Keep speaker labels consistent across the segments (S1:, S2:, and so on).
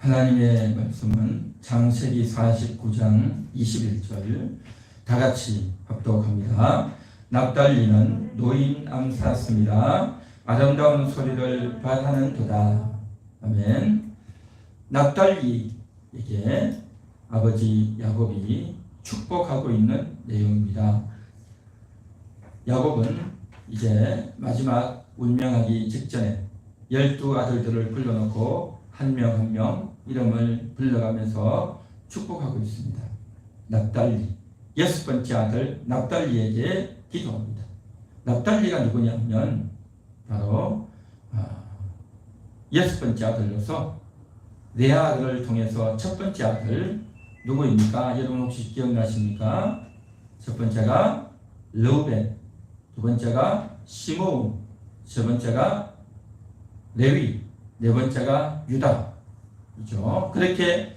S1: 하나님의 말씀은 창세기 49장 21절 다 같이 합독합니다. 납달리는 노인 암사슴이라 아름다운 소리를 발하는도다. 아멘. 납달리에게 아버지 야곱이 축복하고 있는 내용입니다. 야곱은 이제 마지막 운명하기 직전에 12아들들을 불러놓고 한 명 한 명 이름을 불러가면서 축복하고 있습니다. 납달리, 6번째 아들 납달리에게 기도합니다. 납달리가 누구냐면 바로 6번째 아들로서 레아 아들을 통해서 첫 번째 아들 누구입니까? 여러분 혹시 기억나십니까? 첫 번째가 르우벤, 두 번째가 시므온, 세 번째가 레위, 네 번째가 유다. 그렇죠? 그렇게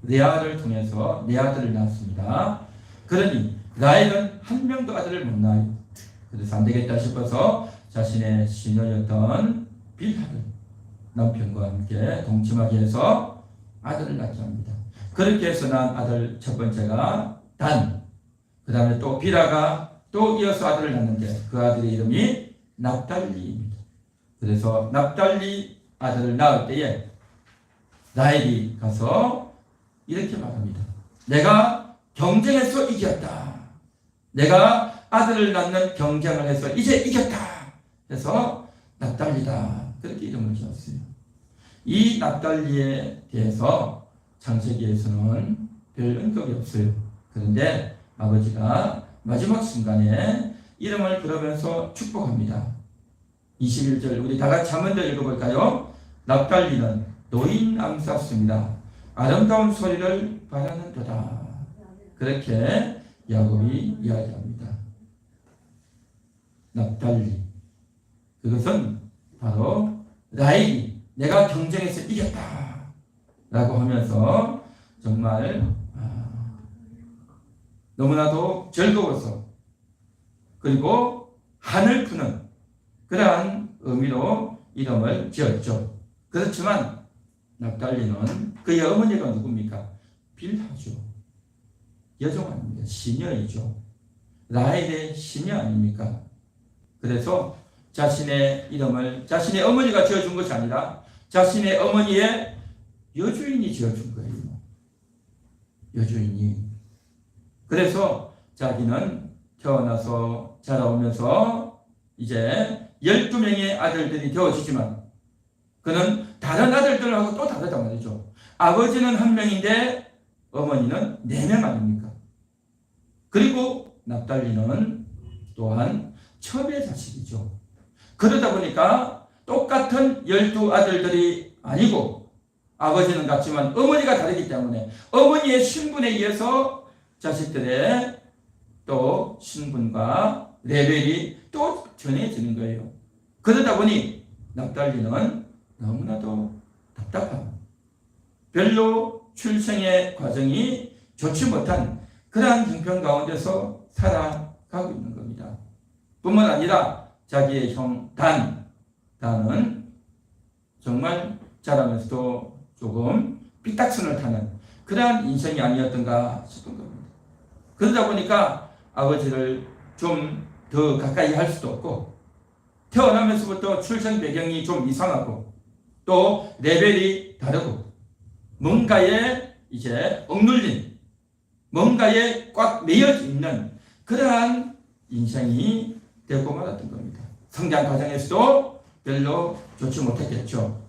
S1: 레아를 통해서 네 아들을 낳았습니다. 그러니 라헬은 한 명도 아들을 못 낳아요. 그래서 안 되겠다 싶어서 자신의 시녀였던 빌하를 남편과 함께 동침하게 해서 아들을 낳게 합니다. 그렇게 해서 낳은 아들 첫 번째가 단, 그 다음에 또 빌하가 또 이어서 아들을 낳는데 그 아들의 이름이 납달리입니다. 그래서 납달리 아들을 낳을 때에 라헬이 가서 이렇게 말합니다. 내가 경쟁에서 이겼다. 내가 아들을 낳는 경쟁을 해서 이제 이겼다. 해서 납달리다. 그렇게 이름을 지었어요. 이 납달리에 대해서 창세기에서는 별 언급이 없어요. 그런데 아버지가 마지막 순간에 이름을 부르면서 축복합니다. 21절 우리 다 같이 한 번 더 읽어볼까요? 납달리는 노인 암사슴이다. 아름다운 소리를 발하는도다. 그렇게 야곱이 이야기합니다. 납달리, 그것은 바로 라헬이 내가 경쟁에서 이겼다 라고 하면서 정말 너무나도 즐거워서 그리고 한을 푸는 그러한 의미로 이름을 지었죠. 그렇지만 납달리는 그의 어머니가 누굽니까? 빌하죠. 여종 아닙니다. 시녀이죠. 라헬의 시녀 아닙니까? 그래서 자신의 이름을 자신의 어머니가 지어준 것이 아니라 자신의 어머니의 여주인이 지어준 거예요. 여주인이. 그래서 자기는 태어나서 자라오면서 이제 12명의 아들들이 되어지지만 그는 다른 아들들하고 또 다르단 말이죠. 아버지는 한 명인데 어머니는 4명 아닙니까? 그리고 납달리는 또한 첩의 자식이죠. 그러다 보니까 똑같은 12아들들이 아니고 아버지는 같지만 어머니가 다르기 때문에 어머니의 신분에 의해서 자식들의 또 신분과 레벨이 또 전해지는 거예요. 그러다 보니 납달리는 너무나도 답답한 별로 출생의 과정이 좋지 못한 그러한 형편 가운데서 살아가고 있는 겁니다. 뿐만 아니라 자기의 형 단은 정말 자라면서도 조금 삐딱선을 타는 그러한 인생이 아니었던가 싶은 겁니다. 그러다 보니까 아버지를 좀 더 가까이 할 수도 없고 태어나면서부터 출생 배경이 좀 이상하고 또 레벨이 다르고 뭔가에 이제 억눌린 뭔가에 꽉 매여져 있는 그러한 인생이 되고 말았던 겁니다. 성장 과정에서도 별로 좋지 못했겠죠.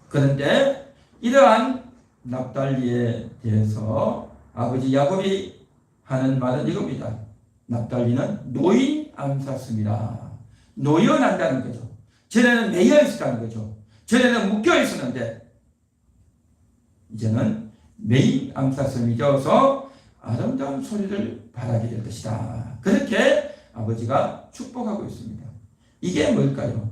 S1: 그런데 이러한 납달리에 대해서 아버지 야곱이 하는 말은 이겁니다. 납달리는 노인 암사슴이라. 노연한다는 거죠. 전에는 매여 있었다는 거죠. 전에는 묶여 있었는데 이제는 매인 암사슴이 되어서 아름다운 소리를 발하게 될 것이다. 그렇게 아버지가 축복하고 있습니다. 이게 뭘까요?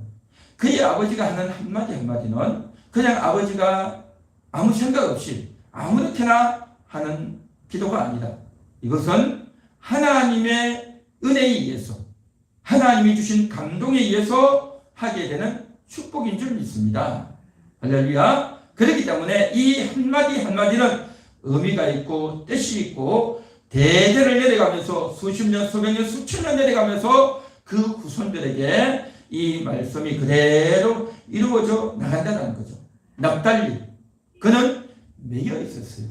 S1: 그의 아버지가 하는 한마디 한마디는 그냥 아버지가 아무 생각 없이 아무렇게나 하는 기도가 아니다. 이것은 하나님의 은혜에 의해서 하나님이 주신 감동에 의해서 하게 되는 축복인 줄 믿습니다. 할렐루야. 그렇기 때문에 이 한마디 한마디는 의미가 있고 뜻이 있고 대대를 내려가면서 수십 년, 수백 년, 수천 년 내려가면서 그 후손들에게 이 말씀이 그대로 이루어져 나간다는 거죠. 납달리, 그는 매여 있었어요.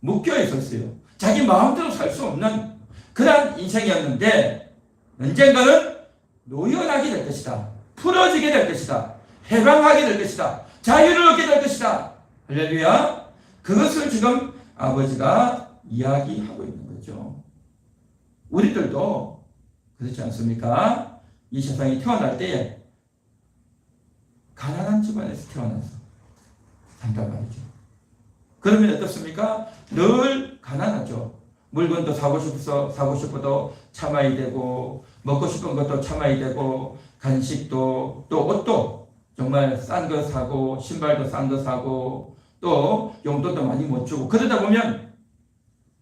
S1: 묶여 있었어요. 자기 마음대로 살 수 없는 그런 인생이었는데 언젠가는 노연하게 될 것이다. 풀어지게 될 것이다. 해방하게 될 것이다. 자유를 얻게 될 것이다. 할렐루야. 그것을 지금 아버지가 이야기하고 있는 거죠. 우리들도 그렇지 않습니까? 이 세상에 태어날 때에 가난한 집안에서 태어나서 산단 말이죠. 그러면 어떻습니까? 늘 가난하죠. 물건도 사고 싶어도 참아야 되고, 먹고 싶은 것도 참아야 되고, 간식도, 또 옷도 정말 싼 거 사고, 신발도 싼 거 사고, 또 용돈도 많이 못 주고, 그러다 보면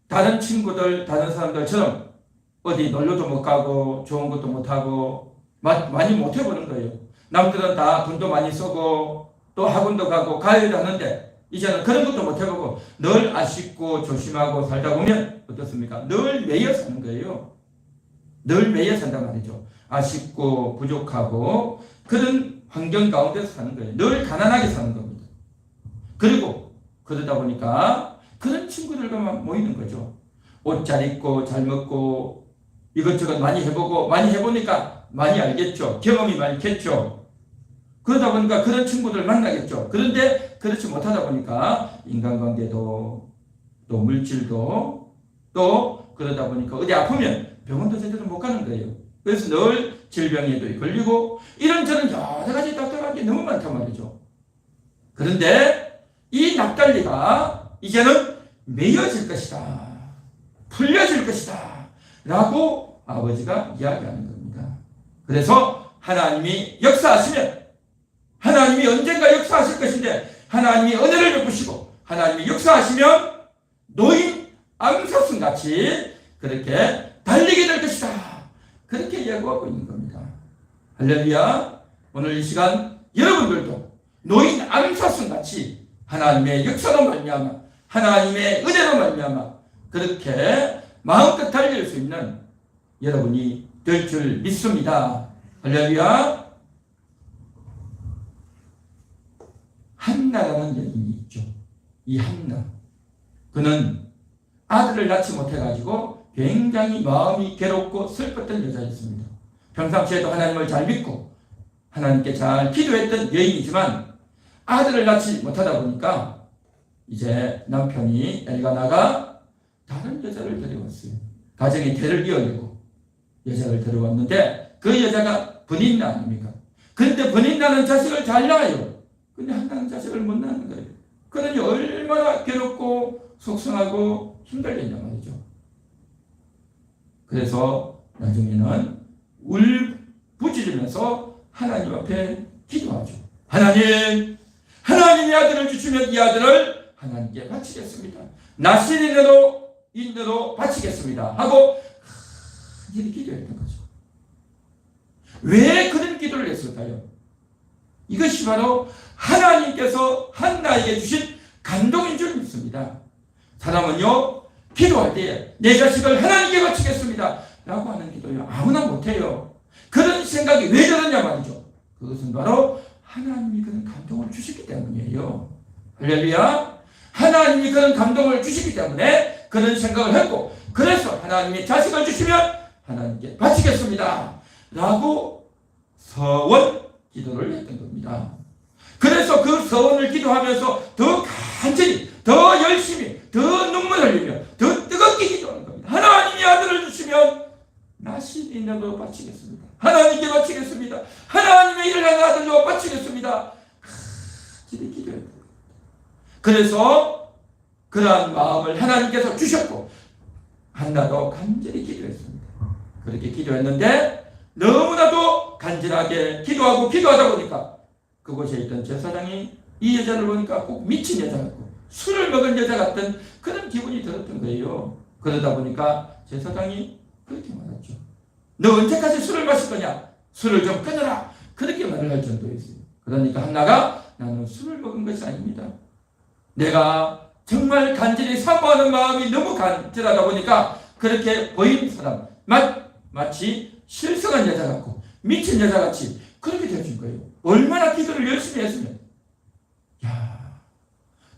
S1: 다른 친구들, 다른 사람들처럼 어디 놀러도 못 가고, 좋은 것도 못 하고, 많이 못 해보는 거예요. 남들은 다 돈도 많이 쓰고, 또 학원도 가고, 가야도 하는데, 이제는 그런 것도 못 해보고, 늘 아쉽고 조심하고 살다 보면 어떻습니까? 늘 매여 사는 거예요. 늘 매여 산단 말이죠. 아쉽고 부족하고 그런 환경 가운데서 사는 거예요. 늘 가난하게 사는 겁니다. 그리고 그러다 보니까 그런 친구들과만 모이는 거죠. 옷 잘 입고 잘 먹고 이것저것 많이 해보고 많이 해보니까 많이 알겠죠. 경험이 많겠죠. 그러다 보니까 그런 친구들 만나겠죠. 그런데 그렇지 못하다 보니까 인간관계도 또 물질도 또 그러다 보니까 어디 아프면 병원도 제대로 못 가는 거예요. 그래서 늘 질병에도 걸리고 이런저런 여러 가지 답답한 게 너무 많단 말이죠. 그런데 이 납달리가 이제는 메어질 것이다. 풀려질 것이다. 라고 아버지가 이야기하는 겁니다. 그래서 하나님이 역사하시면 하나님이 언젠가 역사하실 것인데 하나님이 은혜를 베푸시고 하나님이 역사하시면 노인 암사슴같이 그렇게 달리게 될 것이다. 그렇게 예고하고 있는 겁니다. 할렐루야. 오늘 이 시간 여러분들도 노인 암사슴같이 하나님의 역사로 말미암아 하나님의 은혜로 말미암아 그렇게 마음껏 달릴 수 있는 여러분이 될 줄 믿습니다. 할렐루야. 한나라는 여인이 있죠. 이 한나. 그는 아들을 낳지 못해가지고 굉장히 마음이 괴롭고 슬펐던 여자였습니다. 평상시에도 하나님을 잘 믿고 하나님께 잘 기도했던 여인이지만 아들을 낳지 못하다 보니까 이제 남편이 엘가나가 다른 여자를 데려왔어요. 가정의 대를 이어내고 여자를 데려왔는데 그 여자가 분인나 아닙니까? 그런데 분인나는 자식을 잘 낳아요. 근데 한나는 자식을 못 낳는 거예요. 그러니 얼마나 괴롭고 속상하고 힘들겠냐 말이죠. 그래서 나중에는 울부짖으면서 하나님 앞에 기도하죠. 하나님, 하나님의 아들을 주시면 이 아들을 하나님께 바치겠습니다. 나시린으로 인으로 바치겠습니다. 하고 간절히 기도했던 거죠. 왜 그런 기도를 했을까요? 이것이 바로 하나님께서 한나에게 주신 감동인 줄 믿습니다. 사람은요, 기도할 때 내 자식을 하나님께 바치겠습니다 라고 하는 기도요 아무나 못해요. 그런 생각이 왜 저러냐 말이죠. 그것은 바로 하나님이 그런 감동을 주시기 때문이에요. 할렐루야. 하나님이 그런 감동을 주시기 때문에 그런 생각을 했고, 그래서 하나님이 자식을 주시면 하나님께 바치겠습니다 라고 서원 기도를 했던 겁니다. 그래서 그 서원을 기도하면서 더 간절히, 더 열심히, 더 눈물 흘리며 더 뜨겁게 기도하는 겁니다. 하나님이 아들을 주시면 나시린으로 바치겠습니다. 하나님께 바치겠습니다. 하나님의 일을 하는 아들로 바치겠습니다. 간절히 기도했던 겁니다. 그래서 그러한 마음을 하나님께서 주셨고 한나도 간절히 기도했습니다. 그렇게 기도했는데 너무나도 간절하게 기도하다 보니까 그곳에 있던 제사장이 이 여자를 보니까 꼭 미친 여자 같고 술을 먹은 여자 같은 그런 기분이 들었던 거예요. 그러다 보니까 제사장이 그렇게 말했죠. 너 언제까지 술을 마실 거냐? 술을 좀 끊어라. 그렇게 말을 할 정도였어요. 그러니까 한나가 나는 술을 먹은 것이 아닙니다. 내가 정말 간절히 사모하는 마음이 너무 간절하다 보니까 그렇게 보이는 사람, 마치 실성한 여자 같고 미친 여자 같이 그렇게 되어진 거예요. 얼마나 기도를 열심히 했으면. 야,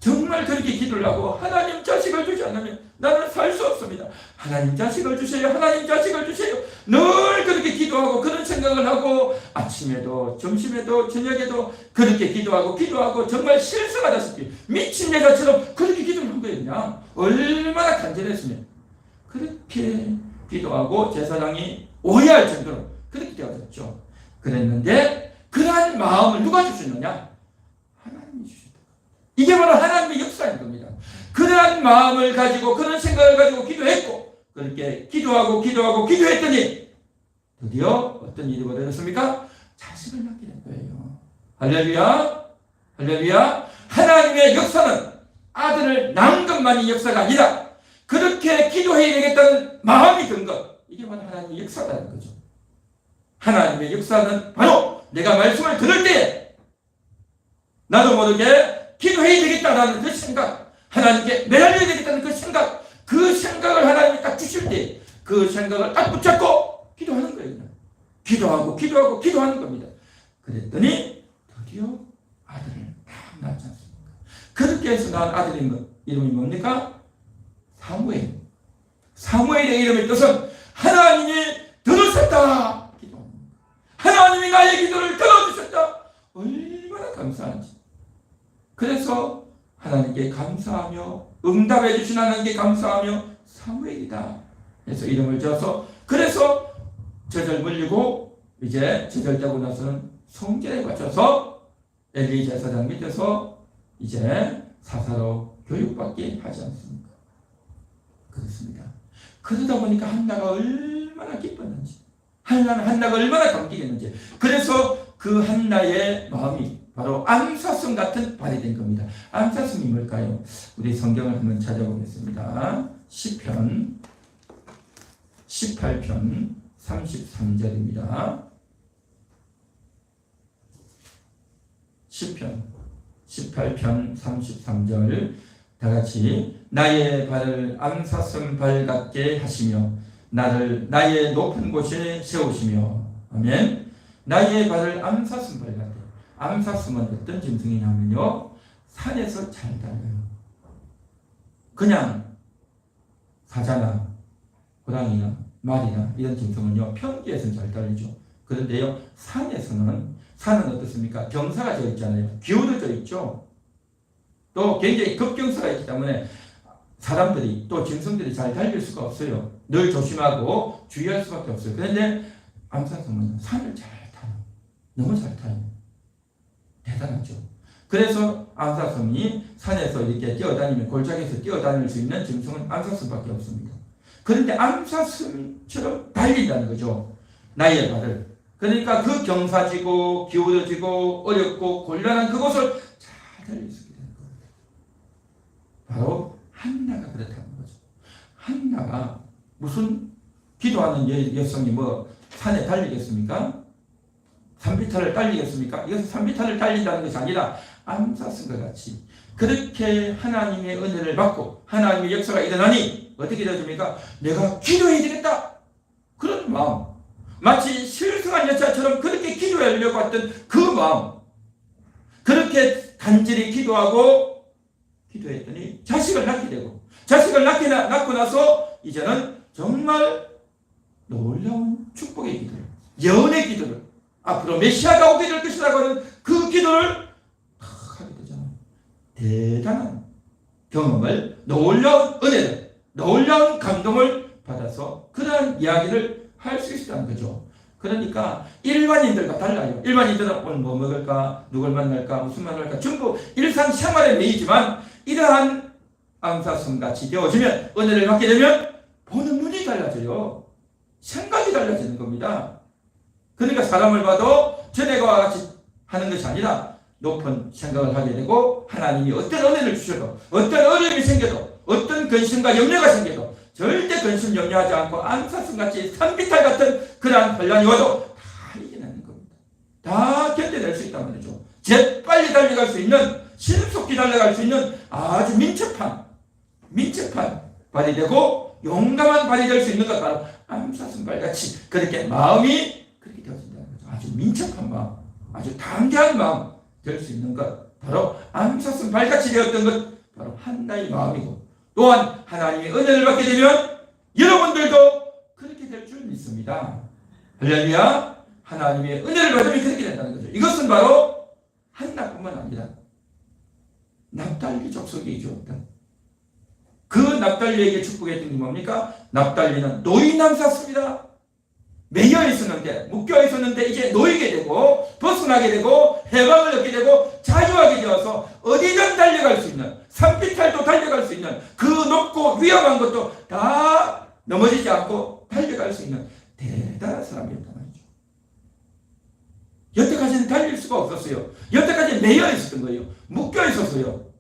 S1: 정말 그렇게 기도를 하고 하나님 자식을 주지 않으면 나는 살 수 없습니다. 하나님 자식을 주세요. 하나님 자식을 주세요. 늘 그렇게 기도하고 그런 생각을 하고 아침에도 점심에도 저녁에도 그렇게 기도하고 정말 실성하다시피 미친 여자처럼 그렇게 기도를 한 거예요. 그냥 얼마나 간절했으면. 그렇게 기도하고 제사장이 오해할 정도로 그렇게 되어졌죠. 그랬는데 그러한 마음을 누가 주셨느냐? 하나님이 주셨다. 이게 바로 하나님의 역사인 겁니다. 그러한 마음을 가지고 그런 생각을 가지고 기도했고 그렇게 기도했더니 드디어 어떤 일이 벌어졌습니까? 자식을 낳게 된 거예요. 할렐루야, 할렐루야. 하나님의 역사는 아들을 낳은 것만이 역사가 아니라 그렇게 기도해야 되겠다는 마음이 든 것, 이게 바로 하나님의 역사라는 거죠. 하나님의 역사는 바로 내가 말씀을 들을 때 나도 모르게 기도해야 되겠다라는 그 생각, 하나님께 매달려야 되겠다는 그 생각을 하나님이 딱 주실 때 그 생각을 딱 붙잡고 기도하는 거예요. 기도하는 겁니다. 그랬더니 드디어 아들을 딱 낳지 않습니까? 그렇게 해서 낳은 아들의 이름이 뭡니까? 사무엘. 사무엘의 이름의 뜻은 하나님이 들으셨다. 하나님이 나의 기도를 들어주셨다. 얼마나 감사한지. 그래서 하나님께 감사하며 응답해 주신 하나님께 감사하며 사무엘이다. 그래서 이름을 지어서 그래서 제절 물리고 이제 제절되고 나서는 성전에 바쳐서 엘리 제사장 밑에서 이제 사사로 교육받게 하지 않습니까? 그렇습니다. 그러다 보니까 한나가 얼마나 기뻤는지, 한나가 얼마나 감기겠는지. 그래서 그 한나의 마음이 바로 암사슴 같은 발이 된 겁니다. 암사슴이 뭘까요? 우리 성경을 한번 찾아보겠습니다. 시편 18편 33절입니다. 시편 18편 33절 다 같이 나의 발을 암사슴 발 같게 하시며 나를 나의 높은 곳에 세우시며. 아멘. 나의 발을 암사슴 발 같게. 암사슴은 어떤 짐승이냐면요, 산에서 잘 달려요. 그냥 사자나 호랑이나 말이나 이런 짐승은요 평지에서는 잘 달리죠. 그런데요 산은 어떻습니까? 경사가 져 있잖아요. 기울어져 있죠. 또 굉장히 급경사가 있기 때문에 사람들이 또 짐승들이 잘 달릴 수가 없어요. 늘 조심하고 주의할 수밖에 없어요. 그런데 암사슴은 산을 잘 타요. 너무 잘 타요. 대단하죠. 그래서 암사슴이 산에서 이렇게 뛰어다니면 골짜기에서 뛰어다닐 수 있는 짐승은 암사슴밖에 없습니다. 그런데 암사슴처럼 달린다는 거죠. 나의 발을. 그러니까 그 경사지고 기울어지고 어렵고 곤란한 그곳을 잘 달릴 수 있게 되는 겁니다. 바로 한나가 그렇다는 거죠. 한나가 무슨 기도하는 여성이 산에 달리겠습니까? 산비탈을 달리겠습니까? 이것은 산비탈을 달린다는 것이 아니라 암사슴과 같이 그렇게 하나님의 은혜를 받고 하나님의 역사가 일어나니 어떻게 되어집니까? 내가 기도해야 되겠다. 그런 마음. 마치 실성한 여자처럼 그렇게 기도하려고 했던 그 마음. 그렇게 간절히 기도했더니 자식을 낳게 되고 자식을 낳고 나서 이제는 정말 놀라운 축복의 기도를, 예언의 기도를, 앞으로 메시아가 오게 될 것이라고 하는 그 기도를 하게 되잖아요. 대단한 경험을, 놀라운 은혜를, 놀라운 감동을 받아서 그러한 이야기를 할 수 있다는 거죠. 그러니까 일반인들과 달라요. 일반인들은 오늘 뭐 먹을까, 누굴 만날까, 무슨 말을 할까, 전부 일상생활에 매이지만 이러한 암사슴같이 되어지면, 은혜를 받게 되면 보는 눈이 달라져요. 생각이 달라지는 겁니다. 그러니까 사람을 봐도 전에와 같이 하는 것이 아니라 높은 생각을 하게 되고, 하나님이 어떤 은혜를 주셔도, 어떤 어려움이 생겨도, 어떤 근심과 염려가 생겨도 절대 근심 염려하지 않고 암사슴같이 산비탈 같은 그러한 혼란이 와도 다 이겨내는 겁니다. 다 견뎌낼 수 있단 말이죠. 재빨리 달려갈 수 있는 신속히 달려갈 수 있는 아주 민첩한 발이 되고 용감한 발이 될 수 있는 것, 바로 암사슴발같이 그렇게 마음이 그렇게 되어진다는 거죠. 아주 민첩한 마음, 아주 담대한 마음 될 수 있는 것, 바로 암사슴발같이 되었던 것, 바로 한나의 마음이고, 또한 하나님의 은혜를 받게 되면 여러분들도 그렇게 될 줄 믿습니다. 할렐루야. 하나님의 은혜를 받으면 그렇게 된다는 거죠. 이것은 바로 한나뿐만 아니라 납달리 족속이죠. 그 납달리에게 축복했던 게 뭡니까? 납달리는 노인남사습니다. 매여 있었는데, 묶여 있었는데 이제 놓이게 되고 벗어나게 되고 해방을 얻게 되고 자유하게 되어서 어디든 달려갈 수 있는, 산비탈도 달려갈 수 있는, 그 높고 위험한 것도 다 넘어지지 않고 달려갈 수 있는 대단한 사람이었단 말이죠. 여태까지는 달릴 수가 없었어요. 여태까지는 매여 있었던 거예요. 묶여 있었어요.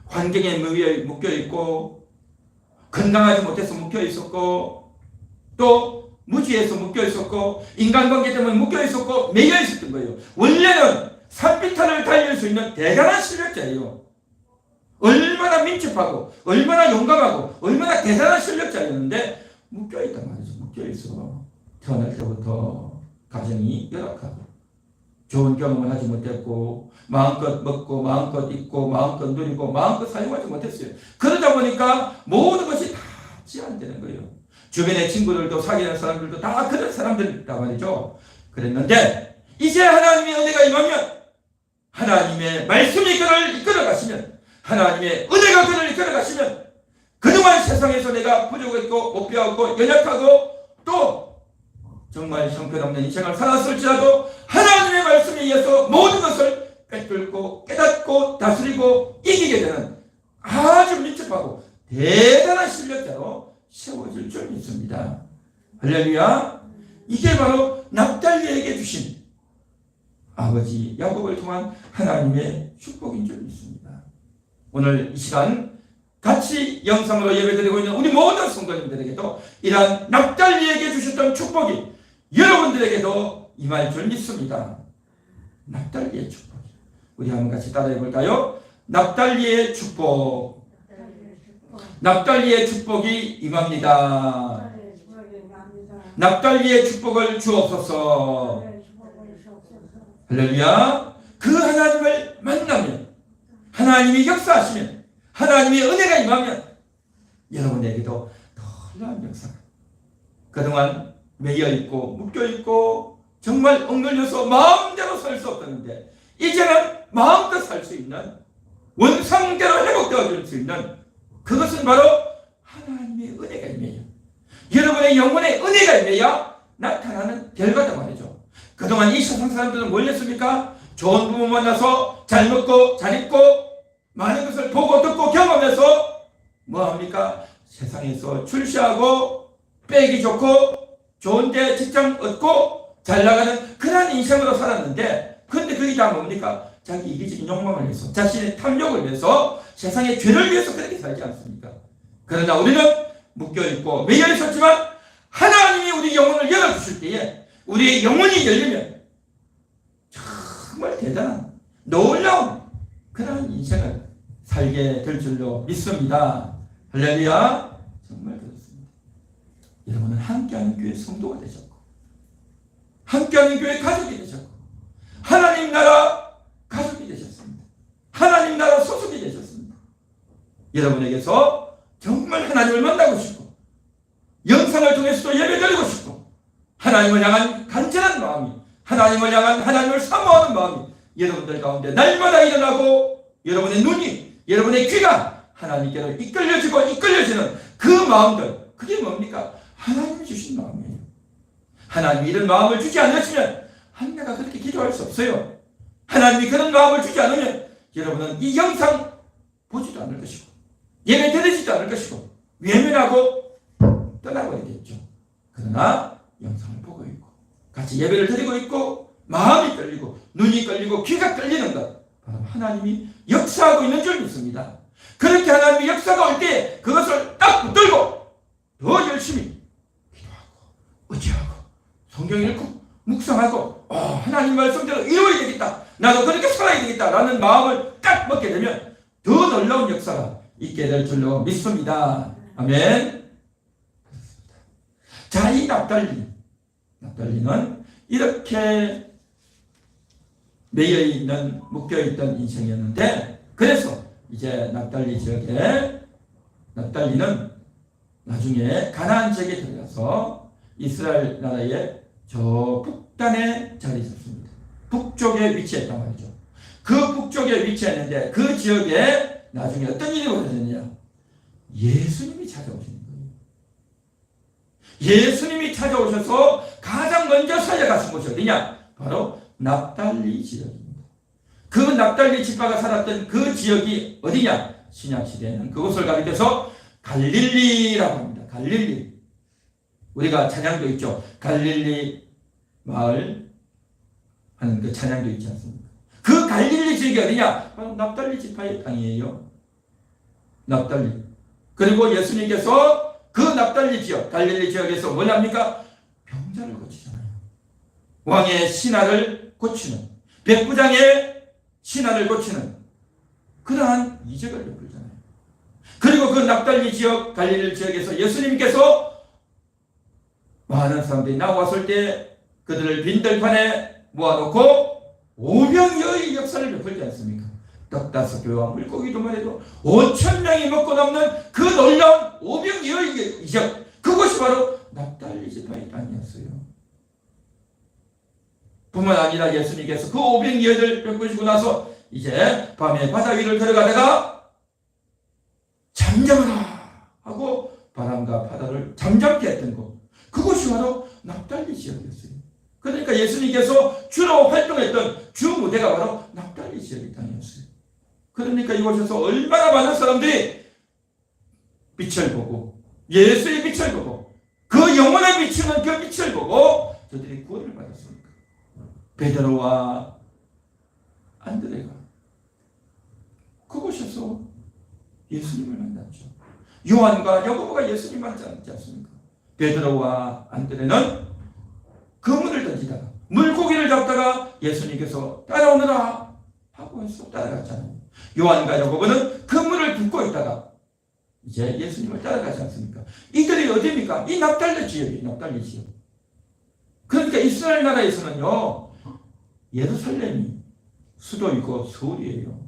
S1: 환경에 묶여 있고, 건강하지 못해서 묶여 있었고, 또 무지해서 묶여 있었고, 인간관계 때문에 묶여 있었고, 매여 있었던 거예요. 원래는 산비탈을 달릴 수 있는 대단한 실력자예요. 얼마나 민첩하고, 얼마나 용감하고, 얼마나 대단한 실력자였는데 묶여 있단 말이죠. 묶여 있어. 태어날 때부터 가정이 열악하고, 좋은 경험을 하지 못했고, 마음껏 먹고 마음껏 입고 마음껏 누리고 마음껏 사용하지 못했어요. 그러다 보니까 모든 것이 다 제한되는 거예요. 주변의 친구들도 사귀는 사람들도 다 그런 사람들이란 말이죠. 그랬는데 이제 하나님의 은혜가 임하면, 하나님의 말씀이 그를 이끌어 가시면, 하나님의 은혜가 그를 이끌어 가시면, 그동안 세상에서 내가 부족했고 못 배웠고 연약하고 또 정말 형편없는 인생을 살았을지라도 하나님의 말씀에 의해서 모든 것을 꿰뚫고 깨닫고 다스리고 이기게 되는 아주 민첩하고 대단한 실력자로 세워질 줄 믿습니다. 할렐루야. 이게 바로 납달리에게 주신 아버지 야곱을 통한 하나님의 축복인 줄 믿습니다. 오늘 이 시간 같이 영상으로 예배드리고 있는 우리 모든 성도님들에게도 이러한 납달리에게 주셨던 축복이 여러분들에게도 임할 줄 믿습니다. 납달리의 축복. 우리 한번 같이 따라해 볼까요? 납달리의 축복. 납달리의 축복이 임합니다. 납달리의 축복을 주옵소서. 할렐루야. 그 하나님을 만나면, 하나님이 역사하시면, 하나님의 은혜가 임하면 여러분에게도 놀라운 역사가, 그동안 매여있고 묶여있고 정말 억눌려서 마음대로 살 수 없었는데 이제는 마음껏 살 수 있는, 원상대로 회복되어질 수 있는, 그것은 바로 하나님의 은혜가 임해요. 여러분의 영혼의 은혜가 임해야 나타나는 결과다 말이죠. 그동안 이 세상 사람들은 뭘 했습니까? 좋은 부모 만나서 잘 먹고 잘 입고 많은 것을 보고 듣고 경험해서 뭐합니까? 세상에서 출세하고 빼기 좋고 좋은데 직장 얻고 잘 나가는 그런 인생으로 살았는데, 그런데 그게 다 뭡니까? 자기 이기적인 욕망을 위해서, 자신의 탐욕을 위해서, 세상의 죄를 위해서 그렇게 살지 않습니까? 그러나 우리는 묶여있고 매여있었지만 하나님이 우리 영혼을 열어주실 때에 우리의 영혼이 열리면 정말 대단한 놀라운 그런 인생을 살게 될 줄로 믿습니다. 할렐루야. 정말 그렇습니다. 여러분은 함께하는 교회 성도가 되셨고, 함께하는 교회 가족이 되셨고, 하나님 나라 가족이 되셨습니다. 하나님 나라 소속이 되셨습니다. 여러분에게서 정말 하나님을 만나고 싶고, 영상을 통해서도 예배드리고 싶고, 하나님을 향한 간절한 마음이, 하나님을 향한 하나님을 사모하는 마음이 여러분들 가운데 날마다 일어나고, 여러분의 눈이, 여러분의 귀가 하나님께로 이끌려지고 이끌려지는 그 마음들, 그게 뭡니까? 하나님이 주신 마음이에요. 하나님이 이런 마음을 주지 않으시면 한나가 그렇게 기도할 수 없어요. 하나님이 그런 마음을 주지 않으면 여러분은 이 영상 보지도 않을 것이고 예배 드리지도 않을 것이고 외면하고 떠나버리겠죠. 그러나 영상을 보고 있고 같이 예배를 드리고 있고 마음이 끌리고 눈이 끌리고 귀가 끌리는 것, 바로 하나님이 역사하고 있는 줄 믿습니다. 그렇게 하나님의 역사가 올 때 그것을 딱 붙들고 더 열심히 기도하고 의지하고 성경 읽고 묵상하고 하나님 말씀대로 이루어야 되겠다, 나도 그렇게 살아야 되겠다라는 마음을 딱 먹게 되면 더 놀라운 역사가 있게 될 줄로 믿습니다. 아멘. 자, 이 납달리는 이렇게 매여있는, 묶여있던 인생이었는데, 그래서 이제 납달리 지역에, 납달리는 나중에 가나안 지역에 들어가서 이스라엘 나라의 저 북단에 자리 잡습니다. 북쪽에 위치했단 말이죠. 그 북쪽에 위치했는데 그 지역에 나중에 어떤 일이 벌어졌느냐? 예수님이 찾아오시는 거예요. 예수님이 찾아오셔서 가장 먼저 살려가신 곳이 어디냐? 바로 납달리 지역입니다. 그 납달리 지파가 살았던 그 지역이 어디냐? 신약시대에는 그곳을 가리켜서 갈릴리라고 합니다. 갈릴리. 우리가 찬양도 있죠. 갈릴리 마을 하는 그 찬양도 있지 않습니까? 그 갈릴리 지역이 어디냐? 바로 납달리 지파의 땅이에요. 납달리. 그리고 예수님께서 그 납달리 지역, 갈릴리 지역에서 뭘 합니까? 병자를 고치잖아요. 왕의 신하를 고치는, 백부장의 신하를 고치는 그러한 이적을 베풀잖아요. 그리고 그 납달리 지역, 갈릴리 지역에서 예수님께서 많은 사람들이 나왔을 때 그들을 빈들판에 모아놓고 오병이어의 역사를 베풀지 않습니까? 떡 5개와 물고기 2마리만 해도 5,000명이 먹고 남는 그 놀라운 오병이어의 이적, 그것이 바로 납달리 지파의 땅이었어요. 뿐만 아니라 예수님께서 그 오병이어를 베푸시고 나서 이제 밤에 바다 위를 걸어가다가 잠잠하라 하고 바람과 바다를 잠잠케 했던 곳, 그것이 바로 납달리 지역이었어요. 그러니까 예수님께서 주로 활동했던 주 무대가 바로 납달리 지역의 땅이었어요. 그러니까 이곳에서 얼마나 많은 사람들이 빛을 보고 예수의 빛을 보고 그 영혼에 비추는 그 빛을 보고 저들이 구원을 받았습니까? 베드로와 안드레가 그곳에서 예수님을 만났죠. 요한과 야고보가 예수님 만났지 않습니까? 베드로와 안드레는 그물을 던지다가 물고기를 잡다가 예수님께서 따라오너라 하고 해서 따라갔잖아요. 요한과 야고보는 그물을 붓고 있다가 이제 예수님을 따라가지 않습니까? 이들이 어디입니까? 이 납달리 지역이에요. 납달리 지역. 그러니까 이스라엘 나라에서는요, 예루살렘이 수도이고 서울이에요.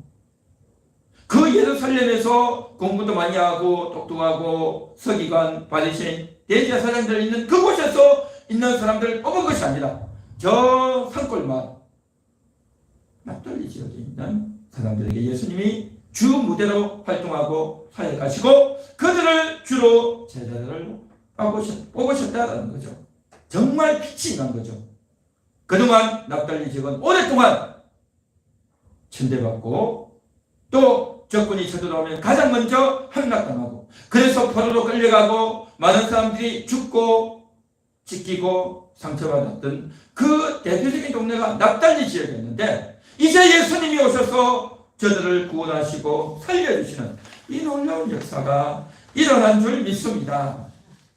S1: 그 예루살렘에서 공부도 많이 하고 똑똑하고 서기관, 바리새인, 대제사장들 있는 그곳에서 있는 사람들을 뽑은 것이 아니라 저 산골마을 납달리 지역에 있는 사람들에게 예수님이 주 무대로 활동하고 사역하시고 그들을 주로 제자들을 뽑으셨다는 거죠. 정말 빛이 난 거죠. 그동안 납달리 지역은 오랫동안 천대받고 또 적군이 쳐들어오면 가장 먼저 함락당하고 그래서 포로로 끌려가고 많은 사람들이 죽고 찢기고 상처받았던 그 대표적인 동네가 납달리 지역이었는데 이제 예수님이 오셔서 저들을 구원하시고 살려주시는 이 놀라운 역사가 일어난 줄 믿습니다.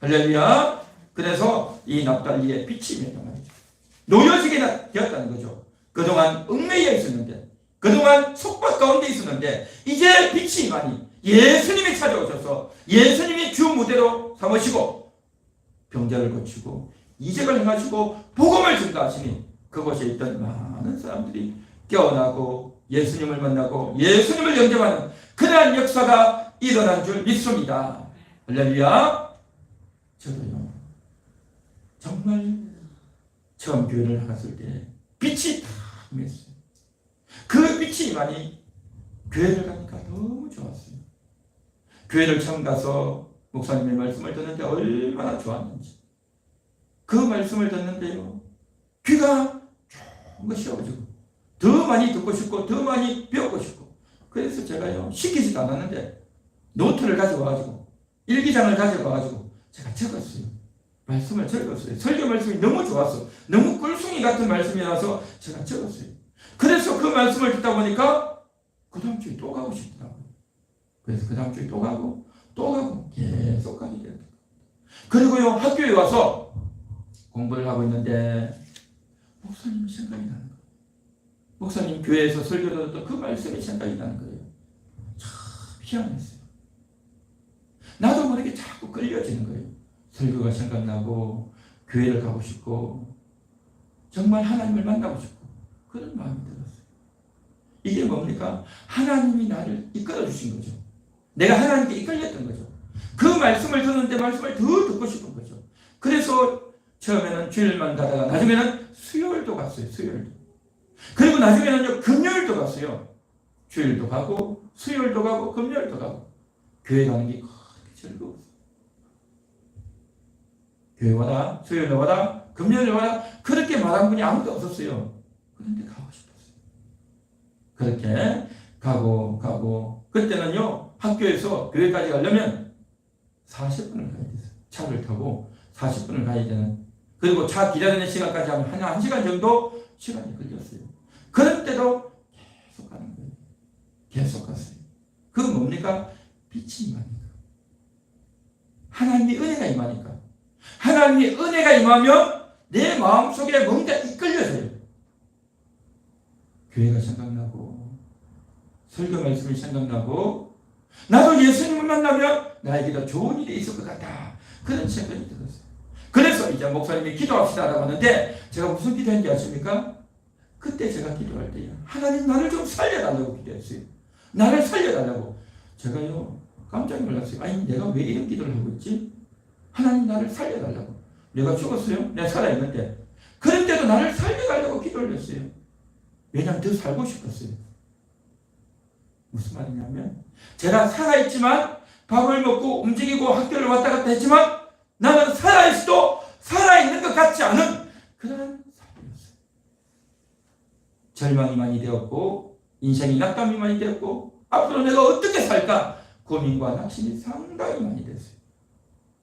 S1: 할렐루야. 그래서 이 납달리의 빛이 있는 말이죠. 노여지게 되었다는 거죠. 그동안 얽매여 있었는데 그동안 속박 가운데 있었는데 이제 빛이 많이 예수님이 찾아오셔서 예수님이 주 무대로 삼으시고 병자를 고치고 이적을 행하시고 복음을 증가하시니 그곳에 있던 많은 사람들이 깨어나고 예수님을 만나고 예수님을 영접하는 그러한 역사가 일어난 줄 믿습니다. 할렐루야. 저도요 정말 처음 교회를 나갔을 때 빛이 다 임했어요. 그 빛이 많이 교회를 가니까 너무 좋았어요. 교회를 처음 가서 목사님의 말씀을 듣는데 얼마나 좋았는지 그 말씀을 듣는데요 귀가 쫑긋 씌워가지고 더 많이 듣고 싶고 더 많이 배우고 싶고 그래서 제가요 시키지도 않았는데 노트를 가져와가지고 일기장을 가져와가지고 제가 적었어요. 말씀을 적었어요. 설교 말씀이 너무 좋았어. 너무 꿀송이 같은 말씀이라서 제가 적었어요. 그래서 그 말씀을 듣다 보니까 그 다음 주에 또 가고 싶더라고요. 그래서 그 다음 주에 또 가고 계속 가게 돼요. 그리고요 학교에 와서 공부를 하고 있는데 목사님이 생각이 나는 거예요. 목사님 교회에서 설교를 듣도 그 말씀이 생각이 나는 거예요. 참 희한했어요. 나도 모르게 자꾸 끌려지는 거예요. 설교가 생각나고 교회를 가고 싶고 정말 하나님을 만나고 싶고 그런 마음이 들었어요. 이게 뭡니까? 하나님이 나를 이끌어 주신 거죠. 내가 하나님께 이끌렸던 거죠. 그 말씀을 듣는데 말씀을 더 듣고 싶은 거죠. 그래서 처음에는 주일만 가다가 나중에는 수요일도 갔어요. 수요일도. 그리고 나중에는 금요일도 갔어요. 주일도 가고 수요일도 가고 금요일도 가고 교회 가는 게 그렇게 즐거웠어요. 교회 와라, 수요일에 와라, 금요일에 와라 그렇게 말한 분이 아무도 없었어요. 그런데 가고 싶었어요. 그렇게 가고 그때는요 학교에서 교회까지 가려면 40분을 가야 됐어요. 차를 타고 40분을 가야 되는 그리고 차 기다리는 시간까지 하면 한 1시간 정도 시간이 걸렸어요. 그럴 때도 계속 가는 거예요. 계속 갔어요. 그건 뭡니까? 빛이 임하니까. 하나님의 은혜가 임하니까. 하나님의 은혜가 임하면 내 마음속에 뭔가 이끌려져요. 교회가 생각나고 설교 말씀이 생각나고 나도 예수님을 만나면 나에게도 좋은 일이 있을 것 같다. 그런 생각이 들었어요. 그래서 이제 목사님이 기도합시다라고 하는데 제가 무슨 기도했는지 아십니까? 그때 제가 기도할 때요. 하나님 나를 좀 살려달라고 기도했어요. 나를 살려달라고. 제가요 깜짝 놀랐어요. 아니 내가 왜 이런 기도를 하고 있지? 하나님 나를 살려달라고. 내가 죽었어요? 내가 살아있는데. 그런데도 나를 살려달라고 기도를 했어요. 왜냐하면 더 살고 싶었어요. 무슨 말이냐면 제가 살아있지만 밥을 먹고 움직이고 학교를 왔다 갔다 했지만 나는 살아있어도 살아있는 것 같지 않은 그런 삶이었어요. 절망이 많이 되었고 인생이 낙담이 많이 되었고 앞으로 내가 어떻게 살까 고민과 낙심이 상당히 많이 됐어요.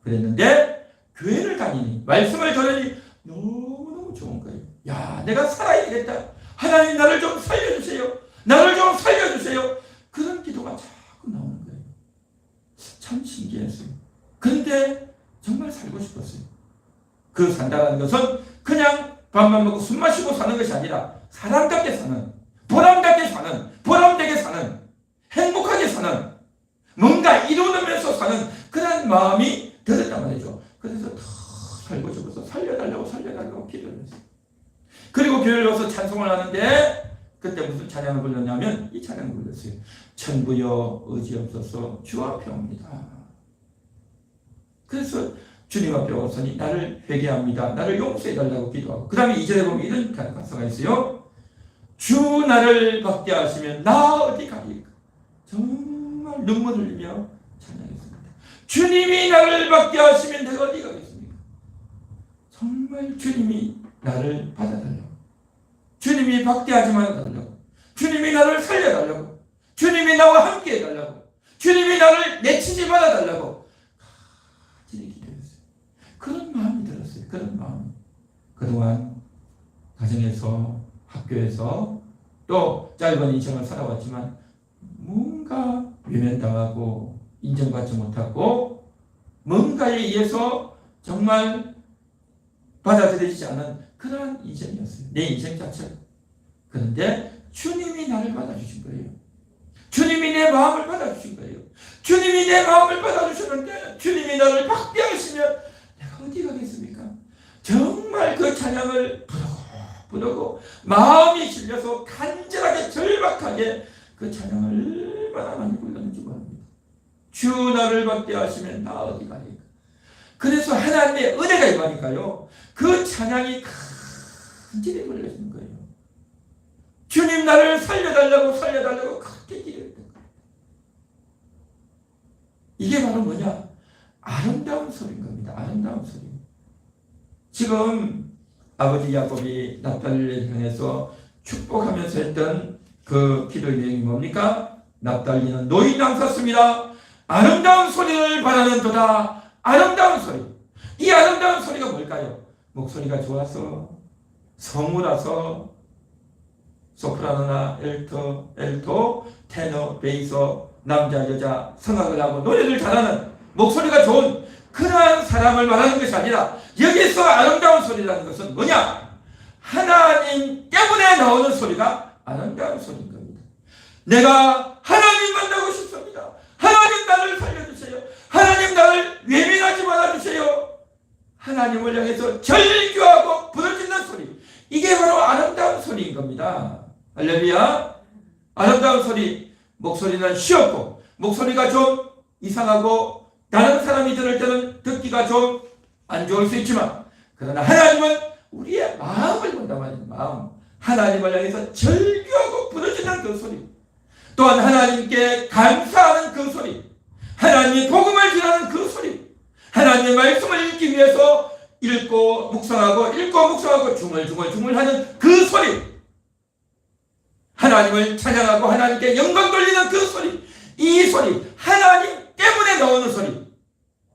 S1: 그랬는데 교회를 다니니 말씀을 들으니 너무너무 좋은 거예요. 야 내가 살아야 되겠다. 하나님 나를 좀 살려주세요. 나를 좀 살려주세요. 그런 기도가 자꾸 나오는 거예요. 참 신기했어요. 그런데 정말 살고 싶었어요. 그 산다는 것은 그냥 밥만 먹고 술 마시고 사는 것이 아니라 사람답게 사는, 보람답게 사는, 보람되게 사는, 행복하게 사는, 뭔가 이루면서 사는 그런 마음이 들었단 말이죠. 그래서 더 살고 싶어서 살려달라고 기도를 했어요. 그리고 교회를 가서 찬송을 하는데 그때 무슨 찬양을 불렀냐면 이 찬양을 불렀어요. 천부여 의지없어서 주 앞에 옵니다. 그래서 주님 앞에 왔으니 나를 회개합니다. 나를 용서해달라고 기도하고 그 다음에 2절에 보면 이런 가사가 있어요. 주 나를 받게 하시면 나 어디 가리까. 정말 눈물 흘리며 찬양했습니다. 주님이 나를 받게 하시면 내가 어디 가겠습니까? 정말 주님이 나를 받아달라고. 주님이 받게 하지 말아달라고. 주님이 나를 살려달라고. 주님이 나와 함께 해달라고. 주님이 나를 내치지 말아달라고. 간절히 기도했어요. 그런 마음이 들었어요. 그런 마음. 그동안 가정에서 학교에서 또 짧은 인생을 살아왔지만 뭔가 외면당하고 인정받지 못하고 뭔가에 의해서 정말 받아들이지 않은 그러한 인생이었어요. 내 인생 자체가. 그런데 주님이 나를 받아주신 거예요. 주님이 내 마음을 받아주신 거예요. 주님이 내 마음을 받아주셨는데 주님이 나를 받게 하시면 내가 어디 가겠습니까? 정말 그 찬양을 부르고 마음이 실려서 간절하게 절박하게 그 찬양을 얼마나 많이 불렀는지 모릅니다. 주 나를 받게 하시면 나 어디 가니까. 그래서 하나님의 은혜가 임하니까요. 그 찬양이 간절히 불려지는 거예요. 주님 나를 살려달라고 그렇게 기도했던 거예요. 이게 바로 뭐냐? 아름다운 소리인 겁니다. 아름다운 소리. 지금 아버지 야곱이 납달리를 향해서 축복하면서 했던 그 기도의 내용이 뭡니까? 납달리는 노인 남섰습니다. 아름다운 소리를 바라는도다. 아름다운 소리. 이 아름다운 소리가 뭘까요? 목소리가 좋아서, 성우라서, 소프라노나 엘토, 테너, 베이서, 남자, 여자, 성악을 하고 노래를 잘하는 목소리가 좋은 그러한 사람을 말하는 것이 아니라 여기서 아름다운 소리라는 것은 뭐냐? 하나님 때문에 나오는 소리가 아름다운 소리인 겁니다. 내가 하나님 만나고 싶습니다. 하나님 나를 살려주세요. 하나님 나를 외면하지 말아주세요. 하나님을 향해서 절규하고 부르짖는 소리. 이게 바로 아름다운 소리인 겁니다. 할렐루야. 아름다운 소리. 목소리는 쉬었고 목소리가 좀 이상하고 다른 사람이 들을 때는 듣기가 좀 안 좋을 수 있지만 그러나 하나님은 우리의 마음을 본단 말이에요. 마음. 하나님을 향해서 절규하고 부르짖는 그 소리. 또한 하나님께 감사하는 그 소리. 하나님의 복음을 전하는 그 소리. 하나님의 말씀을 읽기 위해서 읽고 묵상하고 중얼중얼하는 그 소리. 하나님을 찬양하고 하나님께 영광 돌리는 그 소리. 이 소리. 하나님 때문에 나오는 소리.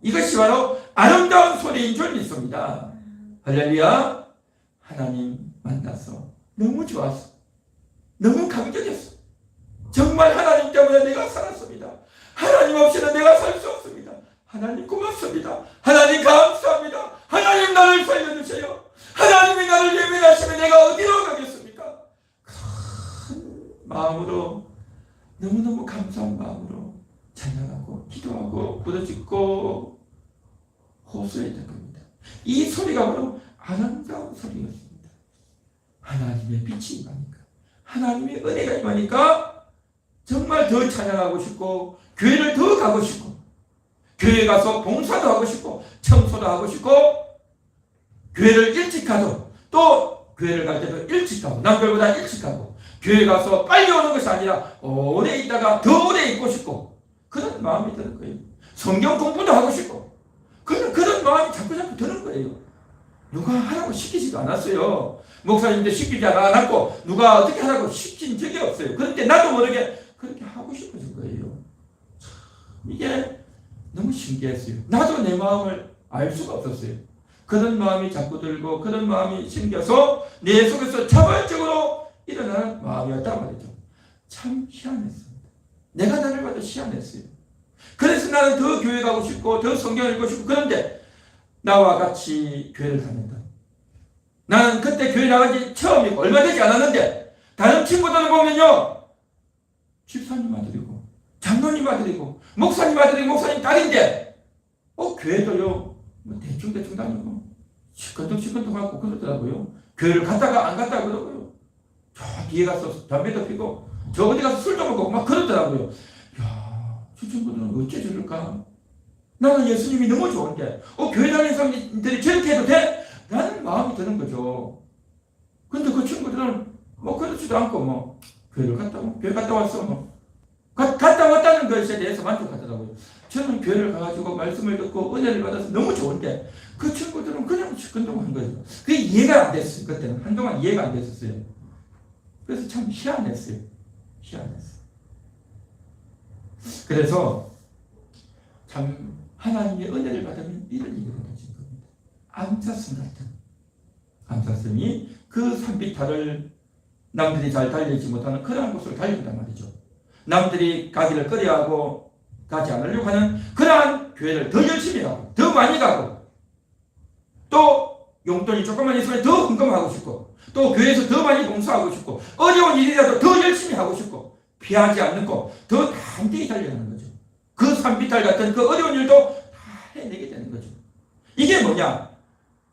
S1: 이것이 바로 아름다운 소리인 줄 믿습니다. 할렐루야. 하나님 만나서 너무 좋았어. 너무 감격했어. 정말 하나님 때문에 내가 살았습니다. 하나님 없이는 내가 살 수 없습니다. 하나님 고맙습니다. 하나님 감사합니다. 하나님 나를 살려주세요. 하나님이 나를 예민하시면 내가 어디로 가겠습니까? 큰 마음으로 너무너무 감사한 마음으로 찬양하고 기도하고 부르짖고 호소했던 겁니다. 이 소리가 바로 아름다운 소리였습니다. 하나님의 빛이 임하니까 하나님의 은혜가 임하니까 정말 더 찬양하고 싶고 교회를 더 가고 싶고 교회 가서 봉사도 하고 싶고 청소도 하고 싶고 교회를 일찍 가도 또 교회를 갈 때도 일찍 가고 남들보다 일찍 가고 교회 가서 빨리 오는 것이 아니라 오래 있다가 더 오래 있고 싶고 그런 마음이 드는 거예요. 성경 공부도 하고 싶고 그런 마음이 자꾸 드는 거예요. 누가 하라고 시키지도 않았어요. 목사님도 시키지 않았고 누가 어떻게 하라고 시킨 적이 없어요. 그런데 나도 모르게 그렇게 하고 싶어진 거예요. 이게 너무 신기했어요. 나도 내 마음을 알 수가 없었어요. 그런 마음이 자꾸 들고 그런 마음이 생겨서 내 속에서 자발적으로 일어나는 마음이었단 말이죠. 참 희한했습니다. 내가 나를 봐도 희한했어요. 그래서 나는 더 교회 가고 싶고 더 성경을 읽고 싶고 그런데 나와 같이 교회를 다닌다. 나는 그때 교회 나간 지 처음이고 얼마 되지 않았는데 다른 친구들을 보면요. 집사님 아들이고 장로님 아들이고 목사님 아들이고 목사님 딸인데 교회도요 뭐 대충 다니고 시큰둥 하고 그러더라고요. 교회를 갔다가 안 갔다 그러고요. 저 뒤에 가서 담배도 피고 저 어디 가서 술도 먹고 막 그러더라고요. 저 친구들은 어째 저럴까? 나는 예수님이 너무 좋은데 교회 다니는 사람들이 저렇게 해도 돼? 라는 마음이 드는 거죠. 근데 그 친구들은 뭐 그렇지도 않고 뭐 교회 갔다 왔어 갔다 왔다는 것에 대해서 만족하더라고요. 저는 교회를 가가지고 말씀을 듣고 은혜를 받아서 너무 좋은데 그 친구들은 그냥 시큰둥한 거예요. 그게 이해가 안 됐어요. 그때는 한동안 이해가 안 됐었어요. 그래서 참 희한했어요. 그래서 참 하나님의 은혜를 받으면 이런 일이 벌어진 겁니다. 암사슴 같은 암사슴이 그 산비탈을 남들이 잘 달리지 못하는 그러한 곳으로 달린단 말이죠. 남들이 가기를 꺼려하고 가지 않으려고 하는 그러한 교회를 더 열심히 하고 더 많이 가고 또 용돈이 조금만 있으면 더 헌금하고 싶고 또 교회에서 더 많이 봉사하고 싶고 어려운 일이라도 더 열심히 하고 싶고 피하지 않고 더 단단히 달려가는 거죠. 그 산비탈 같은 그 어려운 일도 다 해내게 되는 거죠. 이게 뭐냐?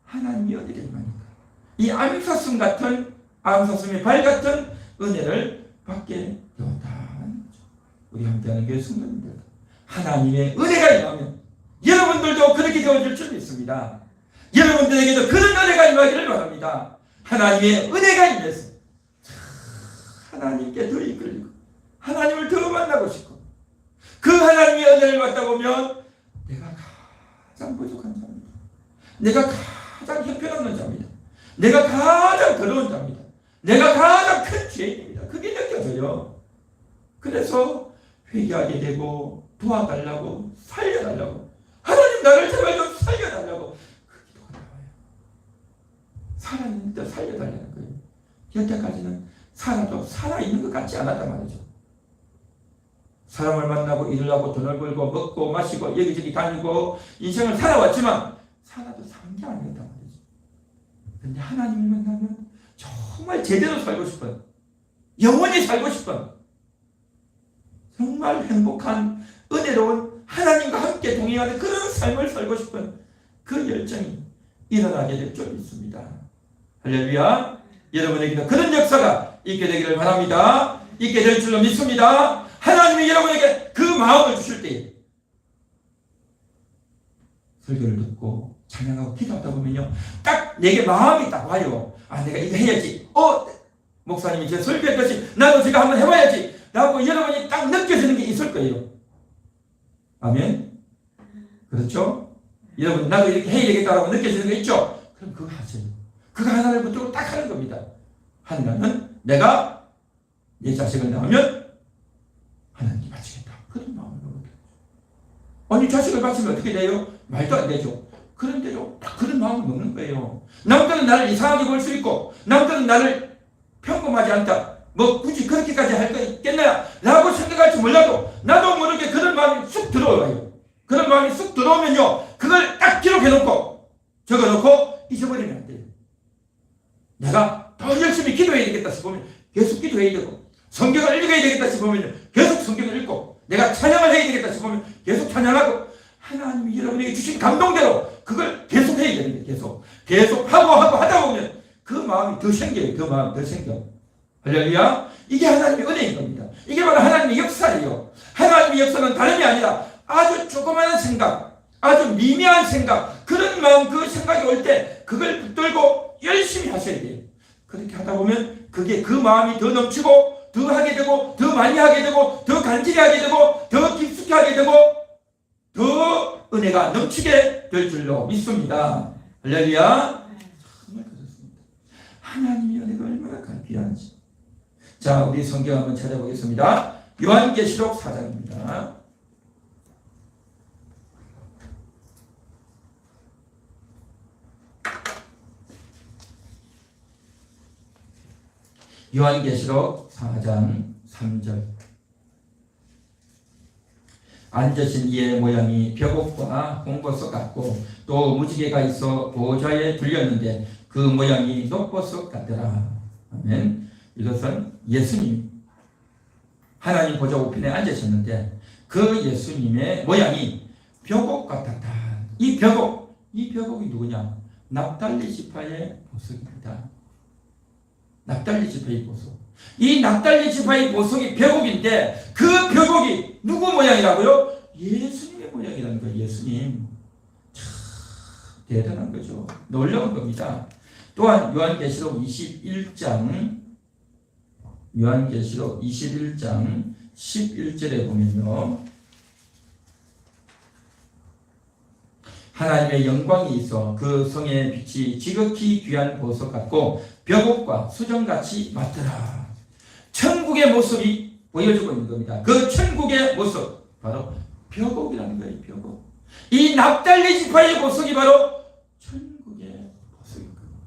S1: 하나님의 은혜가 임하니까 이 암사슴 같은 암사슴의 발 같은 은혜를 받게 되었다는 거죠. 우리 함께하는 교회 성도님들 하나님의 은혜가 임하면 여러분들도 그렇게 되어질 줄 믿습니다. 여러분들에게도 그런 은혜가 임하기를 바랍니다. 하나님의 은혜가 임해서 하나님께 더 이끌리고 하나님을 더 만나고 싶고 그 하나님의 은혜를 받다 보면 내가 가장 부족한 자입니다. 내가 가장 형편없는 자입니다. 내가 가장 더러운 자입니다. 내가 가장 큰 죄인입니다. 그게 느껴져요. 그래서 회개하게 되고 도와달라고 살려달라고 하나님 나를 제발 좀 살려달라고 그 기도가 나와요. 살아있는 때 살려달라는 거예요. 여태까지는 살아도 살아있는 것 같지 않았단 말이죠. 사람을 만나고 일을 하고 돈을 벌고 먹고 마시고 여기저기 다니고 인생을 살아왔지만 살아도 산 게 아니었단 말이죠. 그런데 하나님을 만나면 정말 제대로 살고 싶어요. 영원히 살고 싶은, 정말 행복한 은혜로운 하나님과 함께 동행하는 그런 삶을 살고 싶은 그 열정이 일어나게 될 줄 믿습니다. 할렐루야. 여러분에게도 그런 역사가 있게 되기를 바랍니다. 있게 될 줄로 믿습니다. 하나님이 여러분에게 그 마음을 주실 때 설교를 듣고 찬양하고 기도하다 보면요, 딱 내게 마음이 딱 와요. 아, 내가 이거 해야지. 목사님이 제 설교했듯이 나도 제가 한번 해봐야지 라고 여러분이 딱 느껴지는 게 있을 거예요. 아멘. 그렇죠? 여러분, 나도 이렇게 해야 되겠다라고 느껴지는 거 있죠? 그럼 그거 하세요. 그거 하나를 붙들고 딱 하는 겁니다. 하나는 내가 내 자식을 낳으면 하나님께 바치겠다. 그런 마음을 먹어요. 아니, 자식을 바치면 어떻게 돼요? 말도 안 되죠. 그런데요, 딱 그런 마음을 먹는 거예요. 남들은 나를 이상하게 볼 수 있고, 남들은 나를 평범하지 않다, 뭐 굳이 그렇게까지 할 거 있겠나 라고 생각할지 몰라도 나도 모르게 그런 마음이 쑥 들어와요. 그런 마음이 쑥 들어오면요, 그걸 딱 기록해놓고 적어놓고 잊어버리면 안 돼요. 내가 더 열심히 기도해야 되겠다 싶으면 계속 기도해야 되고, 성경을 읽어야 되겠다 싶으면 계속 성경을 읽고, 내가 찬양을 해야 되겠다 싶으면 계속 찬양하고, 하나님이 여러분에게 주신 감동대로 그걸 계속 해야 되는데, 계속 하고 하다 보면 그 마음이 더 생겨요. 그 마음이 더 생겨. 할렐루야. 이게 하나님의 은혜인 겁니다. 이게 바로 하나님의 역사예요. 하나님의 역사는 다름이 아니라 아주 조그마한 생각, 아주 미미한 생각, 그런 마음, 그 생각이 올 때 그걸 붙들고 열심히 하셔야 돼요. 그렇게 하다 보면 그게 그 마음이 더 넘치고, 더 하게 되고, 더 많이 하게 되고, 더 간절히 하게 되고, 더 깊숙이 하게 되고, 더 은혜가 넘치게 될 줄로 믿습니다. 할렐루야. 정말 그렇습니다. 하나님의 은혜가 얼마나 귀한지. 자, 우리 성경 한번 찾아보겠습니다. 요한계시록 4장입니다. 요한계시록 4장 3절. 앉으신 이의 모양이 벽옥과 홍보석 같고 또 무지개가 있어 보좌에 둘렸는데 그 모양이 녹보석 같더라. 아멘. 이것은 예수님, 하나님 보좌 우편에 앉으셨는데 그 예수님의 모양이 벽옥 같았다. 이 벽옥이 누구냐? 납달리 지파의 보석입니다. 납달리 지파의 보석. 이 납달리 지파의 보석이 벽옥인데 그 벽옥이 누구 모양이라고요? 예수님의 모양이라는 거예요. 예수님. 참 대단한 거죠. 놀라운 겁니다. 또한 요한계시록 21장 11절에 보면요, 하나님의 영광이 있어 그 성의 빛이 지극히 귀한 보석 같고 벽옥과 수정같이 맞더라. 천국의 모습이 보여주고 있는 겁니다. 그 천국의 모습, 바로 벽옥이라는 거예요. 벽옥. 이 납달리 지파의 보석이 바로 천국의 보석인 겁니다.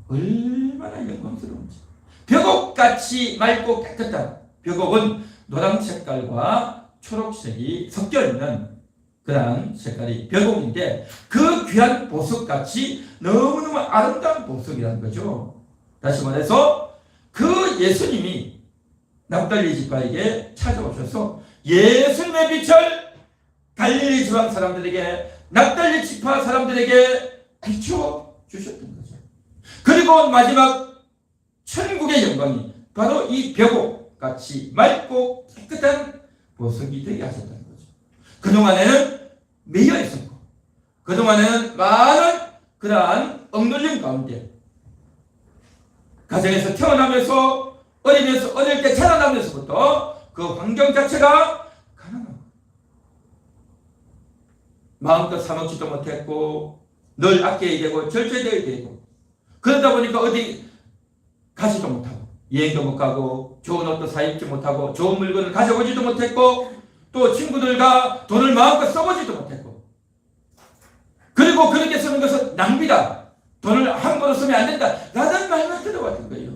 S1: 얼마나 영광스러운지. 벽옥같이 맑고 깨끗한, 벽옥은 노란 색깔과 초록색이 섞여있는 그런 색깔이 벽옥인데 그 귀한 보석같이 너무너무 아름다운 보석이라는 거죠. 다시 말해서 그 예수님이 납달리 지파에게 찾아오셔서 예수님의 빛을 갈릴리 지방 사람들에게, 납달리 지파 사람들에게 비추어 주셨던 거죠. 그리고 마지막 천국의 영광이 바로 이 벽옥같이 맑고 깨끗한 보석이 되게 하셨다는 거죠. 그동안에는 매여 있었고, 그동안에는 많은 그러한 억눌림 가운데, 가정에서 태어나면서 어릴 때 자라나면서부터 그 환경 자체가 가난하고 마음껏 사먹지도 못했고 늘 아껴야 되고 절제되어야 되고, 그러다 보니까 어디 가지도 못하고 여행도 못 가고 좋은 옷도 사입지 못하고 좋은 물건을 가져오지도 못했고 또 친구들과 돈을 마음껏 써보지도 못했고, 그리고 그렇게 쓰는 것은 낭비다, 돈을 함부로 쓰면 안 된다 라는 말만 들어왔던 거예요.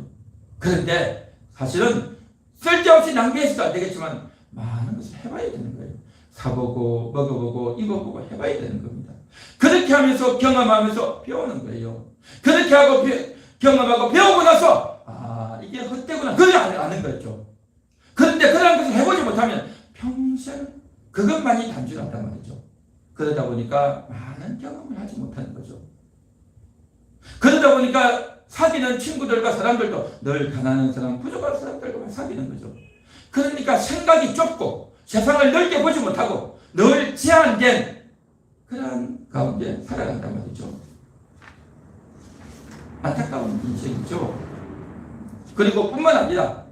S1: 그런데 사실은 쓸데없이 낭비해서도 안 되겠지만 많은 것을 해봐야 되는 거예요. 사보고 먹어보고 입어보고 해봐야 되는 겁니다. 그렇게 하면서 경험하면서 배우는 거예요. 그렇게 하고 경험하고 배우고 나서 이게 이게 헛되구나. 그걸 아는 거죠. 그런데 그런 것을 해보지 못하면 평생 그것만이 단순하단 말이죠. 그러다 보니까 많은 경험을 하지 못하는 거죠. 그러다 보니까 사귀는 친구들과 사람들도 늘 가난한 사람, 부족한 사람들과 사귀는 거죠. 그러니까 생각이 좁고 세상을 넓게 보지 못하고 늘 제한된 그런 가운데 살아간단 말이죠. 안타까운 인생이죠. 그리고 뿐만 아니라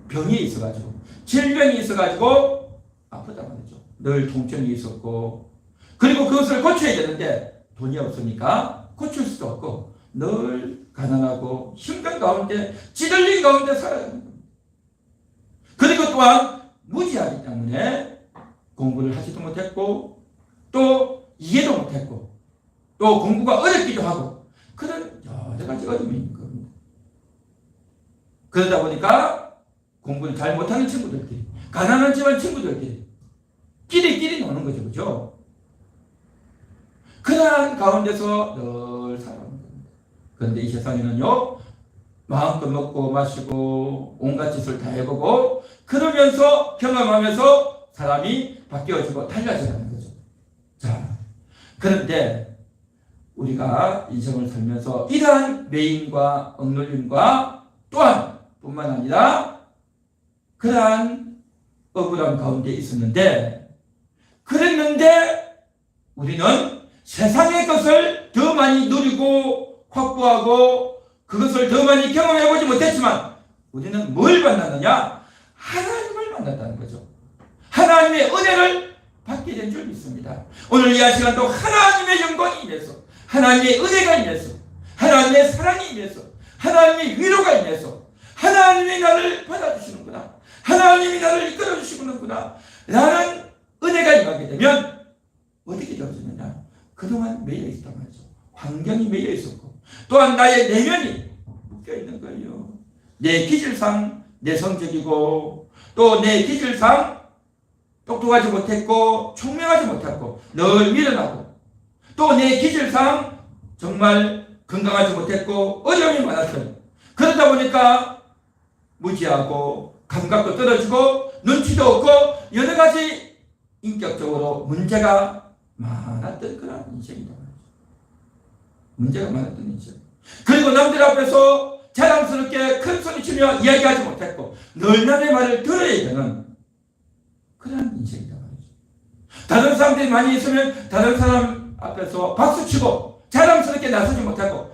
S1: 병이 있어가지고 질병이 있어가지고 아프단 말이죠. 늘 통증이 있었고 그리고 그것을 고쳐야 되는데 돈이 없으니까 고칠 수도 없고 늘 가난하고 힘든 가운데 찌들린 가운데 살아가는 겁니다. 그리고 또한 무지하기 때문에 공부를 하지도 못했고 또 이해도 못했고 또 공부가 어렵기도 하고 그런 여러 가지 어려움이 있는 겁니다. 그러다 보니까 공부를 잘 못하는 친구들끼리 가난한 집안 친구들끼리 끼리끼리 노는 거죠. 그죠? 그러한 가운데서 늘 살아오는 겁니다. 그런데 이 세상에는요 마음껏 먹고 마시고 온갖 짓을 다 해보고 그러면서 경험하면서 사람이 바뀌어지고 달라져가는 거죠. 자, 그런데 우리가 인생을 살면서 이러한 매임과 억눌림과 또한 뿐만 아니라 그러한 억울함 가운데 있었는데 그랬는데 우리는 세상의 것을 더 많이 누리고 확보하고 그것을 더 많이 경험해보지 못했지만 우리는 뭘 만났느냐? 하나님을 만났다는 거죠. 하나님의 은혜를 받게 된 줄 믿습니다. 오늘 이 시간도 하나님의 영광이 임해서 하나님의 은혜가 임해서 하나님의 사랑이 임해서 하나님의 위로가 임해서 하나님이 나를 받아주시는구나. 하나님이 나를 이끌어주시는구나. 라는 은혜가 임하게 되면 어떻게 되어지느냐? 그동안 매여 있었단 말이죠. 환경이 매여 있었고 또한 나의 내면이 묶여있는 거예요. 내 기질상 내성적이고 또 내 기질상 똑똑하지 못했고 총명하지 못했고 늘 미련하고 또 내 기질상 정말 건강하지 못했고 어려움이 많았어요. 그러다 보니까 무지하고 감각도 떨어지고 눈치도 없고 여러 가지 인격적으로 문제가 많았던 그런 인생이다. 문제가 많았던 인생. 그리고 남들 앞에서 자랑스럽게 큰 소리치며 이야기하지 못했고 늘 남의 말을 들어야 되는 그런 인생이다 말이죠. 다른 사람들이 많이 있으면 다른 사람 앞에서 박수치고 자랑스럽게 나서지 못하고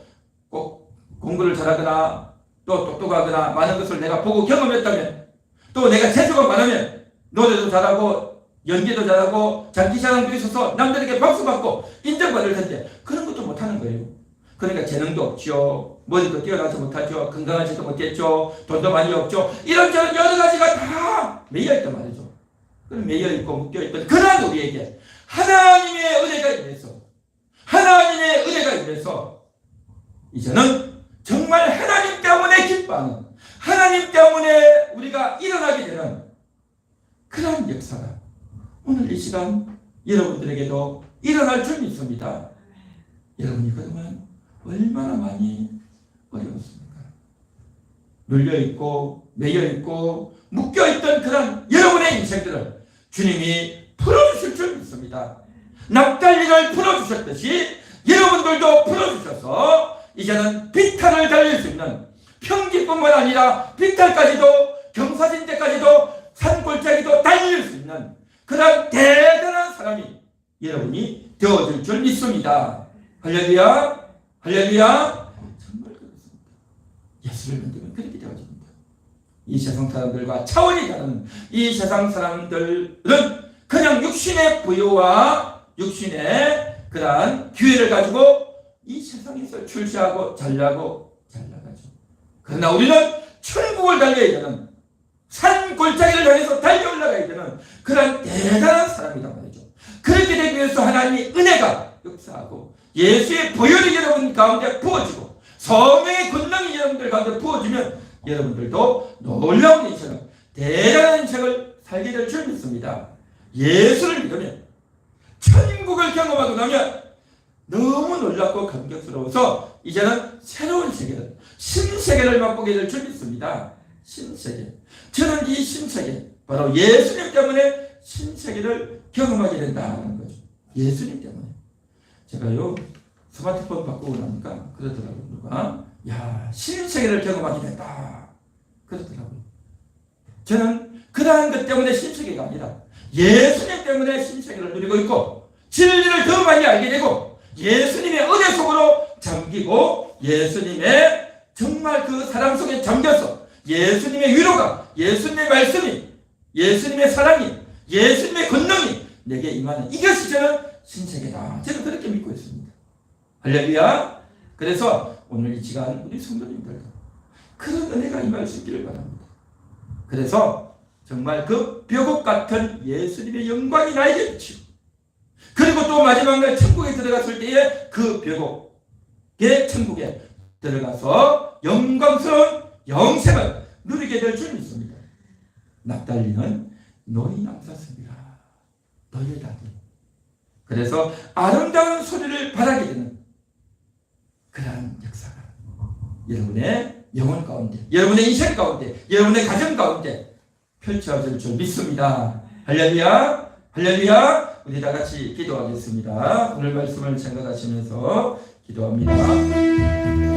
S1: 꼭 공부를 잘하거나 또 똑똑하거나 많은 것을 내가 보고 경험했다면 또 내가 재주가 많으면 노래도 잘하고 연기도 잘하고 장기 자랑도 있어서 남들에게 박수받고 인정받을 텐데 그런 것도 못하는 거예요. 그러니까 재능도 없죠. 머리도 뛰어나지 못하죠. 건강하지도 못했죠. 돈도 많이 없죠. 이런저런 여러 가지가 다 매여있단 말이죠. 그럼 매여있고 묶여있던 그런 우리에게 하나님의 은혜가 임해서 하나님의 은혜가 임해서 이제는 정말 하나님 때문에 기뻐하는 하나님 때문에 우리가 일어나게 되는 그런 역사가 오늘 이 시간 여러분들에게도 일어날 줄 믿습니다. 여러분이 그동안 얼마나 많이 어려웠습니까? 눌려있고 매여있고 묶여있던 그런 여러분의 인생들을 주님이 풀어주실 줄 믿습니다. 납달리를 풀어주셨듯이 여러분들도 풀어주셔서 이제는 비탈을 달릴 수 있는 평지뿐만 아니라 비탈까지도 경사진대까지도 산골짜기도 달릴 수 있는 그런 대단한 사람이 여러분이 되어줄 줄 믿습니다. 할렐루야, 할렐루야. 정말 그렇습니다. 예수를 믿으면 그렇게 되어집니다. 이 세상 사람들과 차원이 다른 이 세상 사람들은 그냥 육신의 부여와 육신의 그러한 기회를 가지고 이 세상에서 출세하고 잘나가죠. 그러나 우리는 천국을 달려야 되는 산 골짜기를 향해서 달려 올라가야 되는 그런 대단한 사람이란 말이죠. 그렇게 되기 위해서 하나님의 은혜가 역사하고 예수의 보혈이 여러분 가운데 부어지고 성령의 권능이 여러분들 가운데 부어지면 여러분들도 놀라운 인생을 대단한 인생을 살게 될 줄 믿습니다. 예수를 믿으면 천국을 경험하고 나면 너무 놀랍고 감격스러워서 이제는 새로운 세계를 신세계를 맛보게 될 줄 믿습니다. 신세계. 저는 이 신세계, 바로 예수님 때문에 신세계를 경험하게 된다는 거죠. 예수님 때문에. 제가요, 스마트폰 바꾸고 나니까 그러더라고요. 누가, 야, 신세계를 경험하게 된다. 그러더라고요. 저는 그러한 것 때문에 신세계가 아니라 예수님 때문에 신세계를 누리고 있고, 진리를 더 많이 알게 되고, 예수님의 은혜 속으로 잠기고, 예수님의 정말 그 사랑 속에 잠겨서 예수님의 위로가, 예수님의 말씀이, 예수님의 사랑이, 예수님의 권능이 내게 임하는, 이것이 저는 신세계다. 저는 그렇게 믿고 있습니다. 할렐루야. 그래서 오늘 이 시간 우리 성도님들 그런 은혜가 임할 수 있기를 바랍니다. 그래서 정말 그 벽옥 같은 예수님의 영광이 나에게 비치고, 그리고 또 마지막 날 천국에 들어갔을 때에 그 벽옥의 천국에 들어가서 영광스러운 영생을 누리게 될 줄 믿습니다. 납달리는 너희 남사슴이라, 너희 다들. 그래서 아름다운 소리를 바라게 되는 그러한 역사가 여러분의 영혼 가운데, 여러분의 인생 가운데, 여러분의 가정 가운데 펼쳐질 줄 믿습니다. 할렐루야, 할렐루야. 우리 다 같이 기도하겠습니다. 오늘 말씀을 생각하시면서 기도합니다.